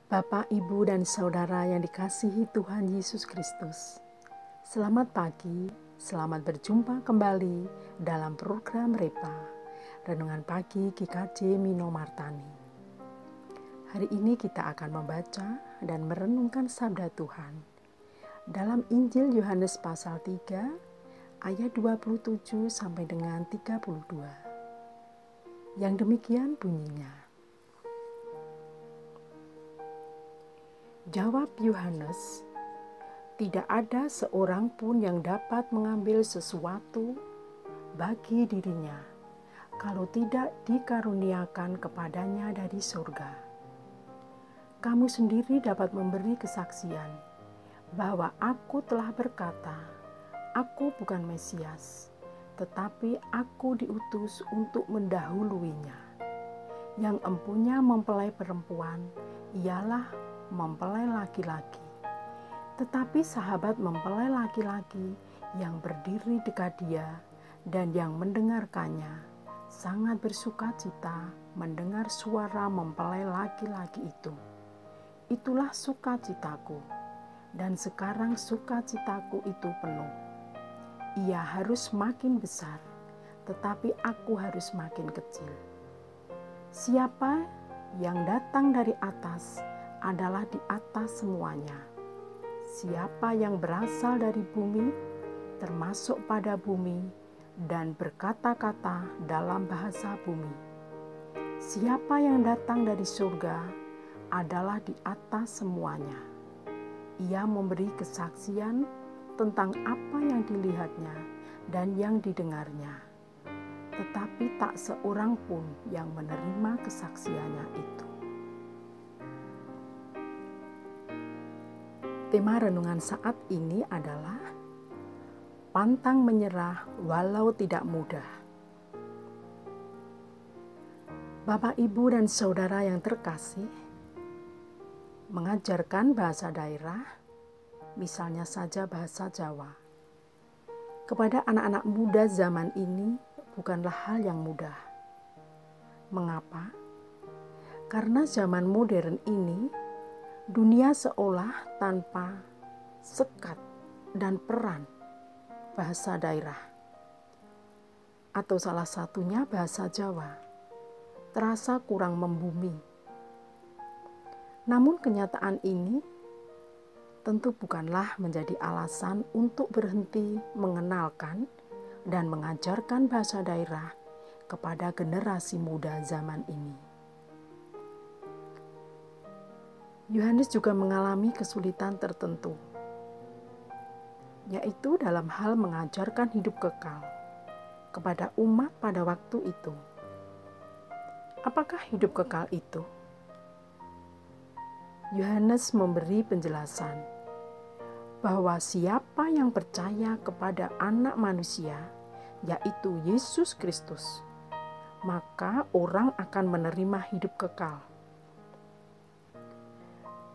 Bapak, Ibu, dan Saudara yang dikasihi Tuhan Yesus Kristus. Selamat pagi, selamat berjumpa kembali dalam program Repa, Renungan Pagi GKJ Mino Martani. Hari ini kita akan membaca dan merenungkan sabda Tuhan dalam Injil Yohanes pasal 3 ayat 27 sampai dengan 32. Yang demikian bunyinya. Jawab Yohanes, "Tidak ada seorang pun yang dapat mengambil sesuatu bagi dirinya, kalau tidak dikaruniakan kepadanya dari surga. Kamu sendiri dapat memberi kesaksian bahwa aku telah berkata, aku bukan Mesias, tetapi aku diutus untuk mendahuluinya. Yang empunya mempelai perempuan ialah mempelai laki-laki. Tetapi sahabat mempelai laki-laki yang berdiri dekat dia dan yang mendengarkannya sangat bersuka cita mendengar suara mempelai laki-laki itu. Itulah sukacitaku, dan sekarang sukacitaku itu penuh. Ia harus makin besar, tetapi aku harus makin kecil. Siapa yang datang dari atas adalah di atas semuanya. Siapa yang berasal dari bumi, termasuk pada bumi, dan berkata-kata dalam bahasa bumi. Siapa yang datang dari surga adalah di atas semuanya. Ia memberi kesaksian tentang apa yang dilihatnya dan yang didengarnya. Tetapi tak seorang pun yang menerima kesaksiannya itu." Tema renungan saat ini adalah pantang menyerah walau tidak mudah. Bapak, Ibu, dan Saudara yang terkasih, mengajarkan bahasa daerah, misalnya saja bahasa Jawa, kepada anak-anak muda zaman ini bukanlah hal yang mudah. Mengapa? Karena zaman modern ini dunia seolah tanpa sekat dan peran bahasa daerah, atau salah satunya bahasa Jawa, terasa kurang membumi. Namun kenyataan ini tentu bukanlah menjadi alasan untuk berhenti mengenalkan dan mengajarkan bahasa daerah kepada generasi muda zaman ini. Yohanes juga mengalami kesulitan tertentu, yaitu dalam hal mengajarkan hidup kekal kepada umat pada waktu itu. Apakah hidup kekal itu? Yohanes memberi penjelasan bahwa siapa yang percaya kepada Anak Manusia, yaitu Yesus Kristus, maka orang akan menerima hidup kekal.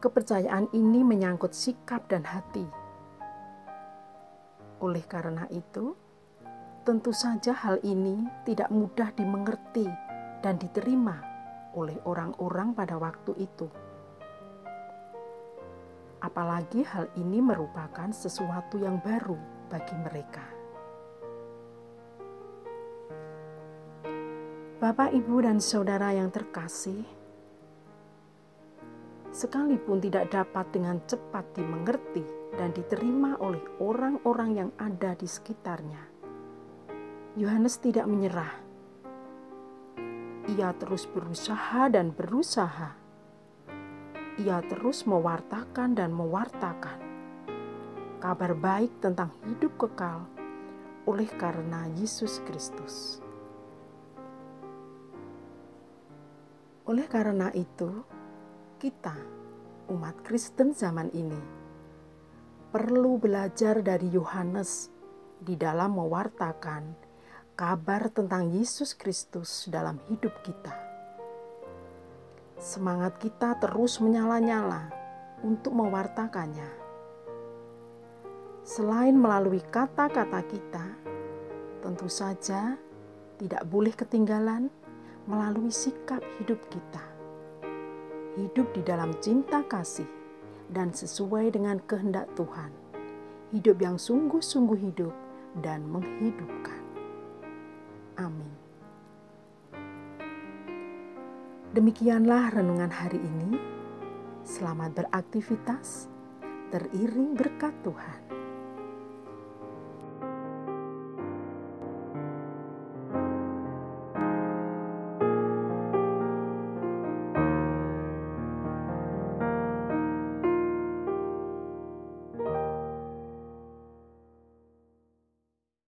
Kepercayaan ini menyangkut sikap dan hati. Oleh karena itu, tentu saja hal ini tidak mudah dimengerti dan diterima oleh orang-orang pada waktu itu. Apalagi hal ini merupakan sesuatu yang baru bagi mereka. Bapak, Ibu, dan Saudara yang terkasih, sekalipun tidak dapat dengan cepat dimengerti dan diterima oleh orang-orang yang ada di sekitarnya, Yohanes tidak menyerah. Ia terus berusaha dan berusaha. Ia terus mewartakan dan mewartakan kabar baik tentang hidup kekal oleh karena Yesus Kristus. Oleh karena itu, kita, umat Kristen zaman ini, perlu belajar dari Yohanes di dalam mewartakan kabar tentang Yesus Kristus dalam hidup kita. Semangat kita terus menyala-nyala untuk mewartakannya. Selain melalui kata-kata kita, tentu saja tidak boleh ketinggalan melalui sikap hidup kita. hidup di dalam cinta kasih dan sesuai dengan kehendak Tuhan. Hidup yang sungguh-sungguh hidup dan menghidupkan. Amin. Demikianlah renungan hari ini. Selamat beraktivitas, teriring berkat Tuhan.